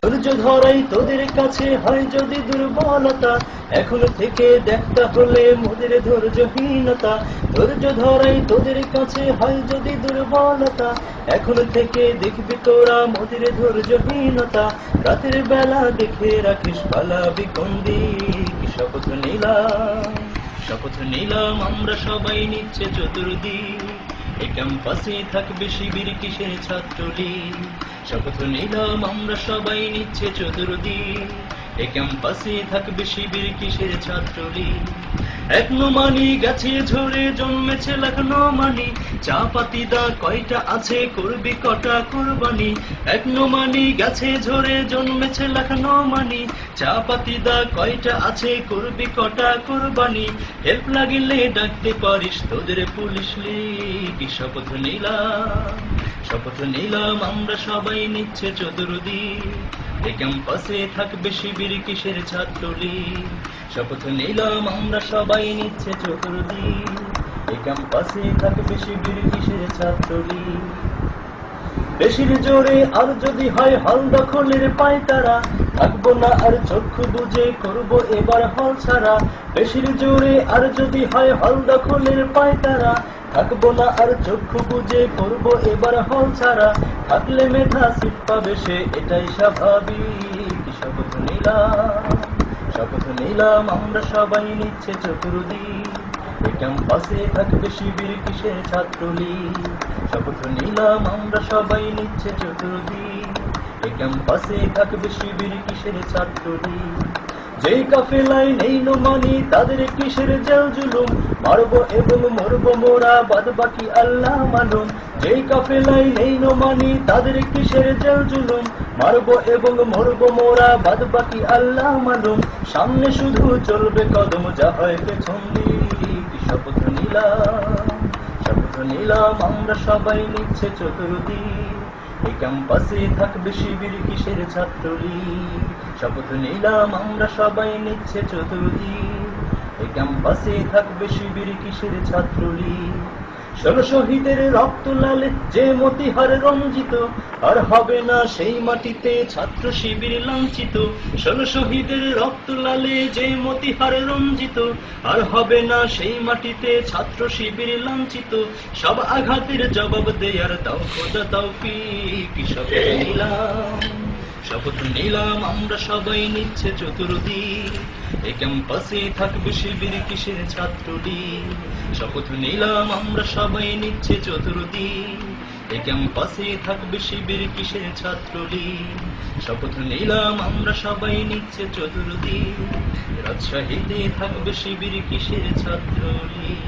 ধৈর্য ধরাই তোদের কাছে হয় যদি দুর্বলতা, এখন থেকে দেখতে হলে মোদের ধৈর্যহীনতা। ধৈর্য ধরাই তোদের কাছে হয় যদি দুর্বলতা, এখন থেকে দেখবি তোরা মোদের ধৈর্যহীনতা। রাতের বেলা দেখে রাখিস পালাবি কোন দিক, শপথ নিলাম, শপথ নিলাম আমরা সবাই নিচ্ছে চতুর্দিক। এই ক্যাম্পাসে থাকবে শিবির কিসের ছাত্রলীগ, শপথ নিলাম আমরা সবাই নিচ্ছে চতুর্দিক। এই ক্যাম্পাসে থাকবে শিবির কিসের ছাত্রলীগ। এক নমানি গেছে ঝরে জন্মেছে লাখ নমানি, চা পাতি দা কয়টা আছে করবি কটা কুরবানি। এক নমানি গেছে ঝরে জন্মেছে লাখ নমানি, চা পাতি দা কয়টা আছে করবি কটা কুরবানি। হেল্প লাগিলে ডাকতে পারিস তোদের পুলিশ লীগ, শপথ নিলাম, শপথ নিলাম আমরা সবাই নিচ্ছে চতুর্দিক। এই ক্যাম্পাসে থাকবে শিবির কিসের ছাত্রলীগ, শপথ নিলাম আমরা সবাই নিচ্ছে চতুর্দিক। এই ক্যাম্পাসে থাকবে শিবির কিসের ছাত্রলীগ। বেশির জোরে আর যদি হয় হল দখলের পায়তারা, থাকবো না আর চক্ষু বুঝে করবো এবার হল ছাড়া। বেশির জোরে আর যদি হয় হল দখলের পায়তারা, থাকবো না আর চক্ষু বুঝে করবো এবার হল ছাড়া। থাকলে মেধা সিট পাবে সে এটাই স্বাভাবিক, শপথ নিলাম, শপথ নিলাম আমরা সবাই নিচ্ছে চতুর্দিক। এই ক্যাম্পাসে থাকবে শিবির কিসের ছাত্রলীগ, শপথ নিলাম আমরা সবাই নিচ্ছে চতুর্দিক। এই ক্যাম্পাসে থাকবে শিবির কিসের ছাত্রলীগ। যেই কাফেলায় নেই নমানি তাদের কিসের জেল জুলুম, মারবো এবং মরবো মোরা বাদ বাকি আল্লাহ মালুম। যেই কাফেলায় নেই নমানি তাদের কিসের জেল জুলুম, মারবো এবং মরবো মোরা বাদ বাকি আল্লাহ মালুম। সামনে শুধু চলবে কদম যা হয় পেছন দিক, শপথ নিলাম, শপথ নিলাম আমরা সবাই নিচ্ছে চতুর্দিক। এই ক্যাম্পাসে থাকবে শিবির কিসের ছাত্রলীগ, শপথ নিলাম আমরা সবাই নিচ্ছে চতুর্দিক। এই ক্যাম্পাসে থাকবে শিবির কিসের ছাত্রলীগ। ১৬ শহীদের রক্ত লালে যে মতিহার রঞ্জিত, আর হবে না সেই মাটিতে ছাত্র শিবির লাঞ্ছিত। ১৬ শহীদের রক্ত লালে যে মতিহার রঞ্জিত, আর হবে না সেই মাটিতে ছাত্র শিবির লাঞ্ছিত। সব আঘাতের জবাব দেয়ার দাও খোদা তৌফিক, শপথ নিলাম, শপথ নিলাম আমরা সবাই নিচ্ছে চতুর্দিক। এই ক্যাম্পাসে থাকবে শিবির কিসের ছাত্রলীগ, শপথ নিলাম আমরা সবাই নিচ্ছে চতুর্দিক। এই ক্যাম্পাসে থাকবে শিবির কিসের ছাত্রলীগ, শপথ নিলাম আমরা সবাই নিচ্ছে চতুর্দিক। রাজশাহীতে থাকবে শিবির কিসের ছাত্রলীগ।